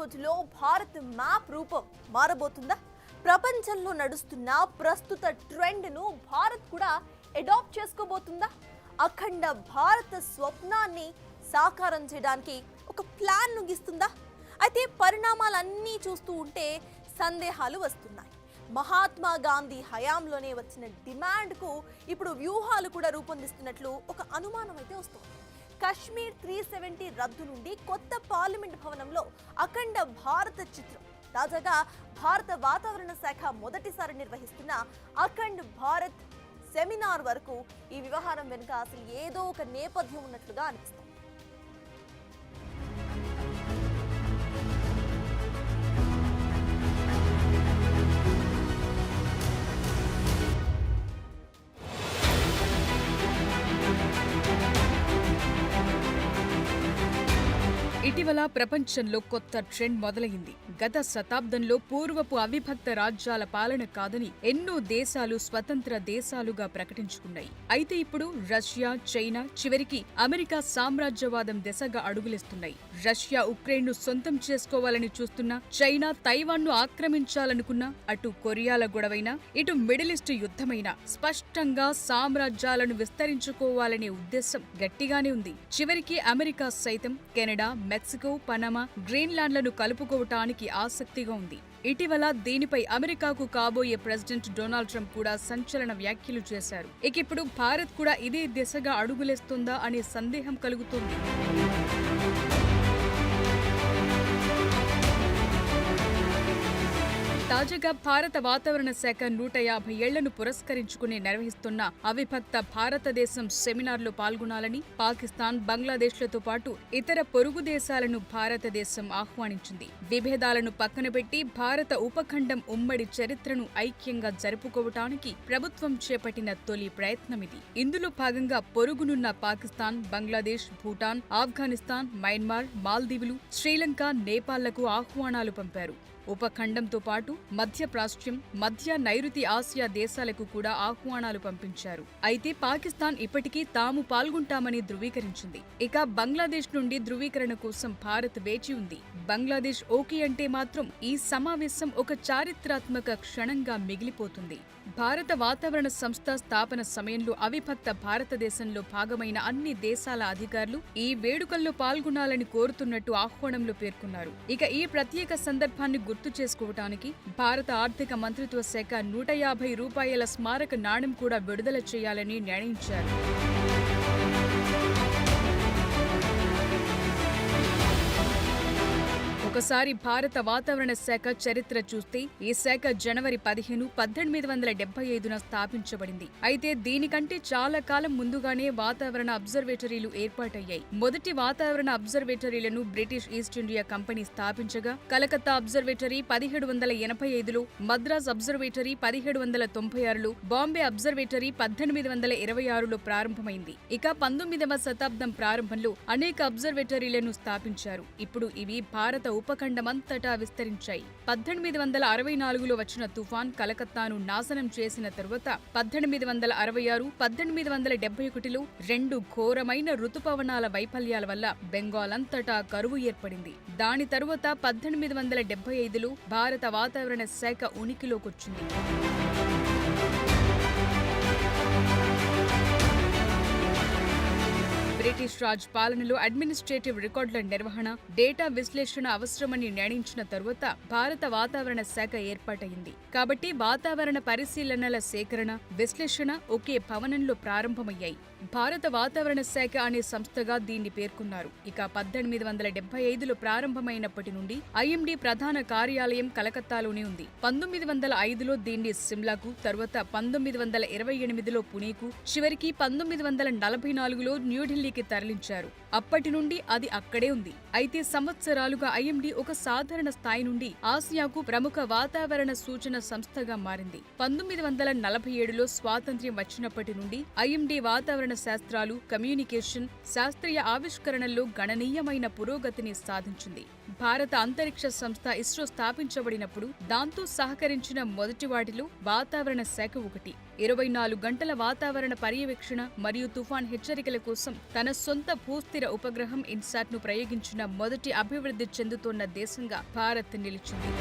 రోజుల్లో భారత్ మ్యాప్ రూపం మారబోతుందా? ప్రపంచంలో నడుస్తున్న ప్రస్తుత ట్రెండ్ను భారత్ కూడా అడాప్ట్ చేసుకోబోతుందా? అఖండ భారత స్వప్నాన్ని సాకారం చేయడానికి ఒక ప్లాన్ గీస్తుందా? అయితే పరిణామాలన్నీ చూస్తూ ఉంటే సందేహాలు వస్తున్నాయి. మహాత్మా గాంధీ హయాంలోనే వచ్చిన డిమాండ్కు ఇప్పుడు వ్యూహాలు కూడా రూపొందిస్తున్నట్లు ఒక అనుమానం అయితే వస్తుంది. కశ్మీర్ 370 రద్దు నుండి కొత్త పార్లమెంట్ భవనంలో అఖండ భారత చిత్రం, తాజాగా భారత వాతావరణ శాఖ మొదటిసారి నిర్వహిస్తున్న అఖండ్ భారత్ సెమినార్ వరకు ఈ వ్యవహారం వెనుక అసలు ఏదో ఒక నేపథ్యం ఉన్నట్లుగా అనిపిస్తుంది. ఇటీవల ప్రపంచంలో కొత్త ట్రెండ్ మొదలైంది. గత శతాబ్దంలో పూర్వపు అవిభక్త రాజ్యాల పాలన కాదని ఎన్నో దేశాలు స్వతంత్ర దేశాలుగా ప్రకటించుకున్నాయి. అయితే ఇప్పుడు రష్యా, చైనా, చివరికి అమెరికా సామ్రాజ్యవాదం దిశగా అడుగులేస్తున్నాయి. రష్యా ఉక్రెయిన్ను సొంతం చేసుకోవాలని చూస్తున్నా, చైనా తైవాన్ను ఆక్రమించాలనుకున్నా, అటు కొరియాల గొడవైనా, ఇటు మిడిల్ ఈస్ట్ యుద్ధమైనా స్పష్టంగా సామ్రాజ్యాలను విస్తరించుకోవాలనే ఉద్దేశం గట్టిగానే ఉంది. చివరికి అమెరికా సైతం కెనడా, మెక్సికో, పనామా, గ్రీన్లాండ్లను కలుపుకోవటానికి ఆసక్తిగా ఉంది. ఇటీవల దీనిపై అమెరికాకు కాబోయే ప్రెసిడెంట్ డొనాల్డ్ ట్రంప్ కూడా సంచలన వ్యాఖ్యలు చేశారు. ఇప్పుడు భారత్ కూడా ఇదే దిశగా అడుగులేస్తుందా అనే సందేహం కలుగుతోంది. తాజాగా భారత వాతావరణ శాఖ 150 ఏళ్లను పురస్కరించుకుని నిర్వహిస్తున్న అవిభక్త భారతదేశం సెమినార్లో పాల్గొనాలని పాకిస్తాన్, బంగ్లాదేశ్లతో పాటు ఇతర పొరుగు దేశాలను భారతదేశం ఆహ్వానించింది. విభేదాలను పక్కనబెట్టి భారత ఉపఖండం ఉమ్మడి చరిత్రను ఐక్యంగా జరుపుకోవటానికి ప్రభుత్వం చేపట్టిన తొలి ప్రయత్నమిది. ఇందులో భాగంగా పొరుగునున్న పాకిస్తాన్, బంగ్లాదేశ్, భూటాన్, ఆఫ్ఘనిస్తాన్, మయన్మార్, మాల్దీవులు, శ్రీలంక, నేపాల్లకు ఆహ్వానాలు పంపారు. ఉపఖండంతో పాటు మధ్య ప్రాచ్యం, మధ్య నైరుతి ఆసియా దేశాలకు కూడా ఆహ్వానాలు పంపించారు. అయితే పాకిస్తాన్ ఇప్పటికీ తాము పాల్గొంటామని ధృవీకరించింది. ఇక బంగ్లాదేశ్ నుండి ధృవీకరణ కోసం భారత్ వేచి ఉంది. బంగ్లాదేశ్ ఓకే అంటే మాత్రం ఈ సమావేశం ఒక చారిత్రాత్మక క్షణంగా మిగిలిపోతుంది. భారత వాతావరణ సంస్థ స్థాపన సమయంలో అవిభక్త భారతదేశంలో భాగమైన అన్ని దేశాల అధికారులు ఈ వేడుకల్లో పాల్గొనాలని కోరుతున్నట్టు ఆహ్వానంలో పేర్కొన్నారు. ఇక ఈ ప్రత్యేక సందర్భాన్ని గుర్తు చేసుకోవటానికి భారత ఆర్థిక మంత్రిత్వ శాఖ ₹150 స్మారక నాణెం కూడా విడుదల చేయాలని నిర్ణయించారు. ఒకసారి భారత వాతావరణ శాఖ చరిత్ర చూస్తే ఈ శాఖ జనవరి 15, 1875న స్థాపించబడింది. అయితే దీనికంటే చాలా కాలం ముందుగానే వాతావరణ అబ్జర్వేటరీలు ఏర్పాటయ్యాయి. మొదటి వాతావరణ అబ్జర్వేటరీలను బ్రిటిష్ ఈస్ట్ ఇండియా కంపెనీ స్థాపించగా, కలకత్తా అబ్జర్వేటరీ 1785లో, మద్రాస్ అబ్జర్వేటరీ 1796లో, బాంబే అబ్జర్వేటరీ 1826లో ప్రారంభమైంది. ఇక 19వ శతాబ్దం ప్రారంభంలో అనేక అబ్జర్వేటరీలను స్థాపించారు. ఇప్పుడు ఇవి భారత ఉపఖండమంతటా విస్తరించాయి. 1864లో వచ్చిన తుఫాన్ కలకత్తాను నాశనం చేసిన తరువాత 1866, 1871లో 2 ఘోరమైన రుతుపవనాల వైఫల్యాల వల్ల బెంగాల్ అంతటా కరువు ఏర్పడింది. దాని తరువాత 1875లో భారత వాతావరణ శాఖ ఉనికిలోకొచ్చింది. బ్రిటిష్ రాజ్ పాలనలో అడ్మినిస్ట్రేటివ్ రికార్డుల నిర్వహణ, డేటా విశ్లేషణ అవసరమని నిర్ణయించిన తరువాత భారత వాతావరణ శాఖ ఏర్పాటైంది. కాబట్టి వాతావరణ పరిశీలనల సేకరణ, విశ్లేషణ ఒకే భవనంలో ప్రారంభమయ్యాయి. భారత వాతావరణ శాఖ అనే సంస్థగా దీన్ని పేర్కొన్నారు. ఇక 1875లో ప్రారంభమైనప్పటి నుండి ఐఎండీ ప్రధాన కార్యాలయం కలకత్తాలోనే ఉంది. 1905లో దీన్ని సిమ్లాకు, తరువాత 1928లో పుణేకు, చివరికి 1944లో న్యూఢిల్లీకి తరలించారు. అప్పటి నుండి అది అక్కడే ఉంది. అయితే సంవత్సరాలుగా ఐఎండీ ఒక సాధారణ స్థాయి నుండి ఆసియాకు ప్రముఖ వాతావరణ సూచన సంస్థగా మారింది. 1947లో స్వాతంత్ర్యం వచ్చినప్పటి నుండి ఐఎండీ వాతావరణ శాస్త్రాలు, కమ్యూనికేషన్, శాస్త్రీయ ఆవిష్కరణల్లో గణనీయమైన పురోగతిని సాధించింది. భారత అంతరిక్ష సంస్థ ఇస్రో స్థాపించబడినప్పుడు దాంతో సహకరించిన మొదటి వాటిలో వాతావరణ శాఖ ఒకటి. 24 గంటల వాతావరణ పర్యవేక్షణ మరియు తుఫాన్ హెచ్చరికల కోసం తన సొంత భూస్థిర ఉపగ్రహం ఇన్సాట్ను ప్రయోగించిన మొదటి అభివృద్ధి చెందుతున్న దేశంగా భారత్ నిలిచింది.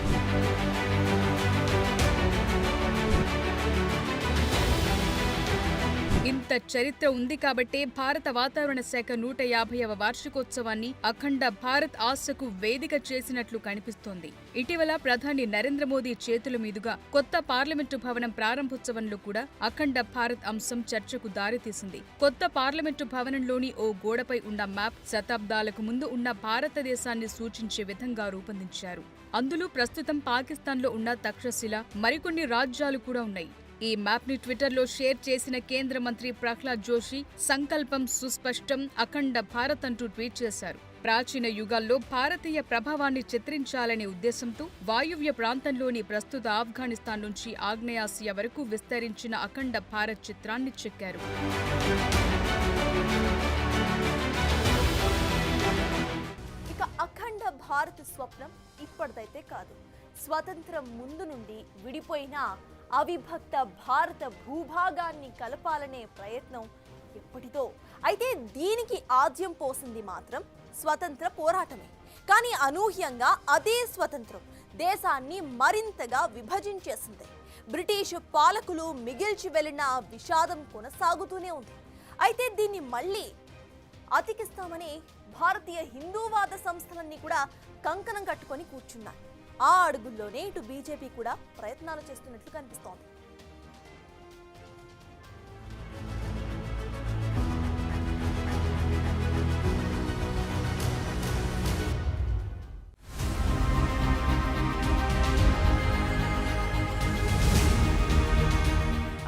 ఇంత చరిత్ర ఉంది కాబట్టే భారత వాతావరణ శాఖ 150వ వార్షికోత్సవాన్ని అఖండ భారత్ ఆశకు వేదిక చేసినట్లు కనిపిస్తోంది. ఇటీవల ప్రధాని నరేంద్ర మోదీ చేతుల మీదుగా కొత్త పార్లమెంటు భవనం ప్రారంభోత్సవంలో కూడా అఖండ భారత్ అంశం చర్చకు దారితీసింది. కొత్త పార్లమెంటు భవనంలోని ఓ గోడపై ఉన్న మ్యాప్ శతాబ్దాలకు ముందు ఉన్న భారతదేశాన్ని సూచించే విధంగా రూపొందించారు. అందులో ప్రస్తుతం పాకిస్తాన్లో ఉన్న తక్షశిల, మరికొన్ని రాజ్యాలు కూడా ఉన్నాయి. ఈ మ్యాప్ ని ట్విట్టర్లో షేర్ చేసిన కేంద్ర మంత్రి ప్రహ్లాద్ జోషి సంకల్పం సుస్పష్టం అఖండ భారత్ అంటూ ట్వీట్ చేశారు. ప్రాచీన యుగాల్లో భారతీయ ప్రభావాన్ని చిత్రించాలనే ఉద్దేశంతో వాయువ్య ప్రాంతంలోని ప్రస్తుత ఆఫ్ఘనిస్తాన్ నుంచి ఆగ్నేయాసియా వరకు విస్తరించిన అఖండ భారత్ చిత్రాన్ని చెక్కారు. ఇక అఖండ భారత్ స్వప్నం ఇప్పటిదైతే కాదు, స్వతంత్రం ముందు నుండి విడిపోయిన అవిభక్త భారత భూభాగాన్ని కలపాలనే ప్రయత్నం ఎప్పటిదో. అయితే దీనికి ఆద్యం పోసింది మాత్రం స్వతంత్ర పోరాటమే. కానీ అనూహ్యంగా అదే స్వతంత్రం దేశాన్ని మరింతగా విభజించేసింది. బ్రిటిష్ పాలకులు మిగిల్చి వెళ్లిన విషాదం కొనసాగుతూనే ఉంది. అయితే దీన్ని మళ్ళీ అతికిస్తామని భారతీయ హిందూవాద సంస్థలన్నీ కూడా కంకణం కట్టుకొని కూర్చున్నాయి. ఆ అడుగుల్లోనే ఇటు బీజేపీ కూడా ప్రయత్నాలు చేస్తున్నట్లు కనిపిస్తోంది.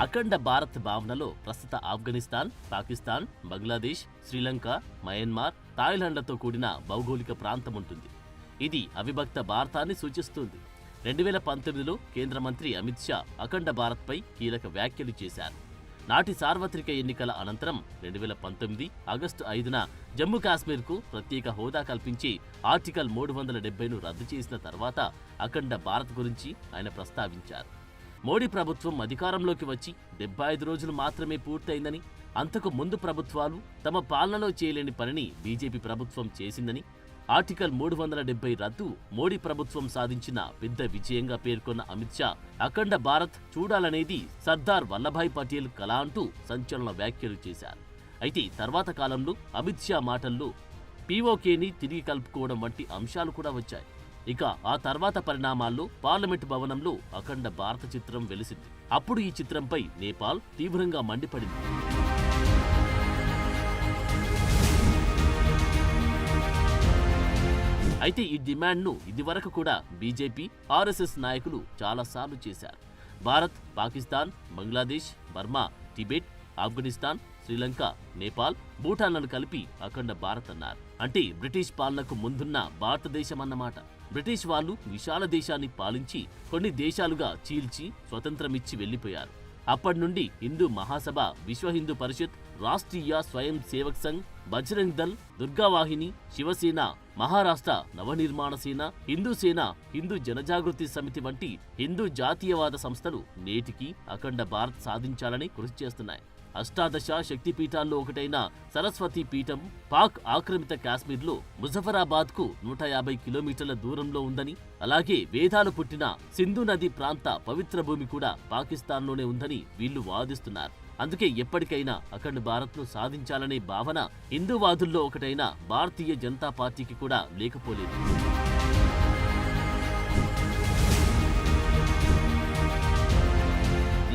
అఖండ భారత్ భావనలో ప్రస్తుత ఆఫ్ఘనిస్తాన్, పాకిస్తాన్, బంగ్లాదేశ్, శ్రీలంక, మయన్మార్, థాయిలాండ్లతో కూడిన భౌగోళిక ప్రాంతం ఉంటుంది. ఇది అవిభక్త భారతాన్ని సూచిస్తుంది. 2019లో కేంద్ర మంత్రి అమిత్ షా అఖండ భారత్పై కీలక వ్యాఖ్యలు చేశారు. నాటి సార్వత్రిక ఎన్నికల అనంతరం 2019 ఆగస్టు 5న జమ్మూ కాశ్మీర్కు ప్రత్యేక హోదా కల్పించి ఆర్టికల్ 370ను రద్దు చేసిన తర్వాత అఖండ భారత్ గురించి ఆయన ప్రస్తావించారు. మోడీ ప్రభుత్వం అధికారంలోకి వచ్చి 75 రోజులు మాత్రమే పూర్తయిందని, అంతకు ముందు ప్రభుత్వాలు తమ పాలనలో చేయలేని పనిని బీజేపీ ప్రభుత్వం చేసిందని, ఆర్టికల్ 370 రద్దు మోడీ ప్రభుత్వం సాధించిన పెద్ద విజయంగా పేర్కొన్న అమిత్ షా అఖండ భారత్ చూడాలనేది సర్దార్ వల్లభాయ్ పటేల్ కల అంటూ సంచలన వ్యాఖ్యలు చేశారు. అయితే తర్వాత కాలంలో అమిత్ షా మాటల్లో పీఓకేని తిరిగి కలుపుకోవడం వంటి అంశాలు కూడా వచ్చాయి. ఇక ఆ తర్వాత పరిణామాల్లో పార్లమెంటు భవనంలో అఖండ భారత చిత్రం వెలిసింది. అప్పుడు ఈ చిత్రంపై నేపాల్ తీవ్రంగా మండిపడింది. అయితే ఈ డిమాండ్ను ఇదివరకు కూడా బీజేపీ, ఆర్ఎస్ఎస్ నాయకులు చాలాసార్లు చేశారు. భారత్, పాకిస్తాన్, బంగ్లాదేశ్, బర్మా, టిబెట్, ఆఫ్ఘనిస్తాన్, శ్రీలంక, నేపాల్, భూటాన్లను కలిపి అఖండ భారత్ అన్నారు. అంటే బ్రిటిష్ పాలనకు ముందున్న భారతదేశం అన్నమాట. బ్రిటిష్ వాళ్ళు విశాల దేశాన్ని పాలించి కొన్ని దేశాలుగా చీల్చి స్వతంత్రమిచ్చి వెళ్లిపోయారు. అప్పటి నుండి హిందూ మహాసభ, విశ్వ హిందూ పరిషత్, రాష్ట్రీయ స్వయం సేవక్ సంఘ్, బజరంగ్ దళ్, దుర్గావాహిని, శివసేన, మహారాష్ట్ర నవనిర్మాణ సేన, హిందూ సేన, హిందూ జనజాగృతి సమితి వంటి హిందూ జాతీయవాద సంస్థలు నేటికి అఖండ భారత్ సాధించాలని కృషి చేస్తున్నాయి. అష్టాదశ శక్తిపీఠాల్లో ఒకటైన సరస్వతి పీఠం పాక్ ఆక్రమిత కాశ్మీర్లో ముజఫరాబాద్కు 150 కిలోమీటర్ల దూరంలో ఉందని, అలాగే వేదాలు పుట్టిన సింధు నది ప్రాంత పవిత్ర భూమి కూడా పాకిస్తాన్లోనే ఉందని వీళ్లు వాదిస్తున్నారు. అందుకే ఎప్పటికైనా అఖండ భారత్ను సాధించాలనే భావన హిందూవాదుల్లో ఒకటైన భారతీయ జనతా పార్టీకి కూడా లేకపోలేదు.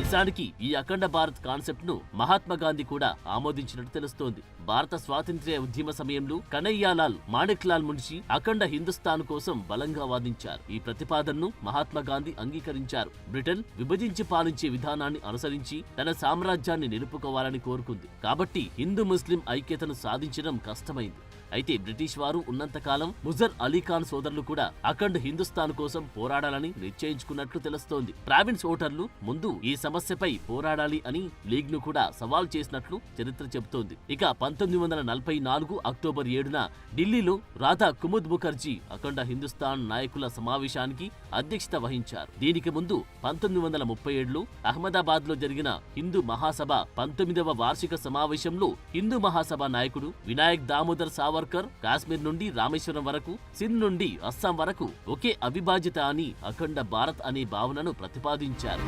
నిజానికి ఈ అఖండ భారత్ కాన్సెప్ట్ ను మహాత్మా గాంధీ కూడా ఆమోదించినట్టు తెలుస్తోంది. భారత స్వాతంత్ర్య ఉద్యమ సమయంలో కనయ్యాలాల్, మాణిక్లాల్ మున్షి అఖండ హిందుస్థాన్ కోసం బలంగా వాదించారు. ఈ ప్రతిపాదనను మహాత్మా గాంధీ అంగీకరించారు. బ్రిటన్ విభజించి పాలించే విధానాన్ని అనుసరించి తన సామ్రాజ్యాన్ని నిలుపుకోవాలని కోరుకుంది. కాబట్టి హిందూ ముస్లిం ఐక్యతను సాధించడం కష్టమైంది. అయితే బ్రిటిష్ వారు ఉన్నంతకాలం ముజర్ అలీఖాన్ సోదరులు కూడా అఖండ్ హిందుస్థాన్ కోసం పోరాడాలని నిశ్చయించుకున్నట్లు తెలుస్తోంది. ప్రావిన్స్ ఓటర్లు ముందు ఈ సమస్యపై పోరాడాలి అని లీగ్ ను కూడా సవాల్ చేసినట్లు చరిత్ర చెబుతోంది. ఇక 1944 అక్టోబర్ 7న ఢిల్లీలో రాధా కుముద్ ముఖర్జీ అఖండ హిందుస్థాన్ నాయకుల సమావేశానికి అధ్యక్షత వహించారు. దీనికి ముందు 1937లో అహ్మదాబాద్ లో జరిగిన హిందూ మహాసభ 19వ వార్షిక సమావేశంలో హిందూ మహాసభ నాయకుడు వినాయక్ దామోదర్ సావర్కర్ కాశ్మీర్ నుండి రామేశ్వరం వరకు, సింధ్ నుండి అస్సాం వరకు ఒకే అవిభాజిత అని అఖండ భారత్ అనే భావనను ప్రతిపాదించారు.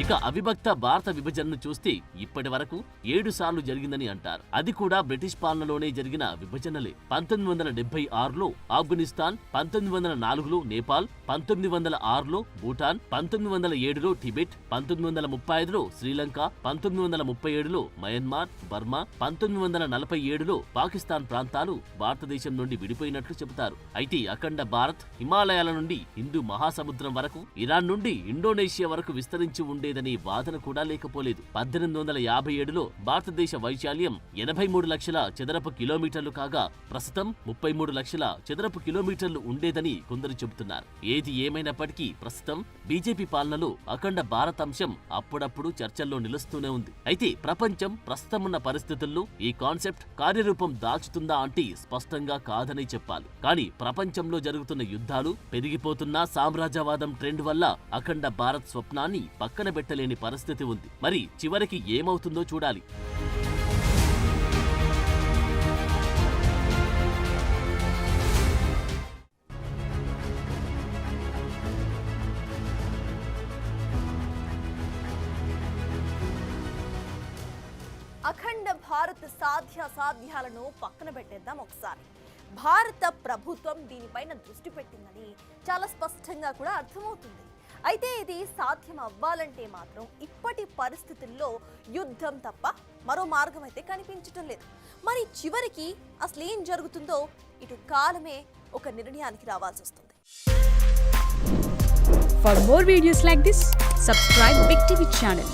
ఇక అవిభక్త భారత విభజనను చూస్తే ఇప్పటి వరకు 7 సార్లు జరిగిందని అంటారు. అది కూడా బ్రిటిష్ పాలనలోనే జరిగిన విభజనలే. 1976లో ఆఫ్ఘనిస్తాన్, 1904లో నేపాల్, 1906లో భూటాన్, 1907లో టిబెట్, 1935లో శ్రీలంక, 1937లో మయన్మార్, బర్మా, 1947లో పాకిస్తాన్ ప్రాంతాలు భారతదేశం నుండి విడిపోయినట్లు చెబుతారు. అయితే అఖండ భారత్ హిమాలయాల నుండి హిందూ మహాసముద్రం వరకు, ఇరాన్ నుండి ఇండోనేషియా వరకు విస్తరించి ఉండేదనే వాదన కూడా లేకపోలేదు. 1857లో భారతదేశ వైశాల్యం 83 లక్షల చదరపు కిలోమీటర్లు కాగా ప్రస్తుతం 33 లక్షల చదరపు కిలోమీటర్లు ఉండేదని కొందరు చెబుతున్నారు. ఏది ఏమైనప్పటికీ ప్రస్తుతం బీజేపీ పాలనలో అఖండ భారత్ అంశం అప్పుడప్పుడు చర్చల్లో నిలుస్తూనే ఉంది. అయితే ప్రపంచం ప్రస్తుతం ఉన్న పరిస్థితుల్లో ఈ కాన్సెప్ట్ కార్యరూపం దాల్చుతుందా అంటే స్పష్టంగా కాదని చెప్పాలి. కానీ ప్రపంచంలో జరుగుతున్న యుద్ధాలు, పెరిగిపోతున్న సామ్రాజ్యవాదం ట్రెండ్ వల్ల అఖండ భారత్ స్వప్నాన్ని పక్కన పెట్టలేని పరిస్థితి ఉంది. మరి చివరికి ఏమవుతుందో చూడాలి. అఖండ భారత్ సాధ్యాసాధ్యాలను పక్కన పెట్టేద్దాం ఒకసారి. భారత ప్రభుత్వం దీనిపైన దృష్టి పెట్టిందని చాలా స్పష్టంగా కూడా అర్థమవుతుంది. అయితే ఇది సాధ్యం అవ్వాలంటే మాత్రం ఇప్పటి పరిస్థితుల్లో యుద్ధం తప్ప మరో మార్గం అయితే కనిపించటం లేదు. మరి చివరికి అసలు ఏం జరుగుతుందో ఇటు కాలమే ఒక నిర్ణయానికి రావాల్సి వస్తుంది. For more videos like this, subscribe Big TV channel.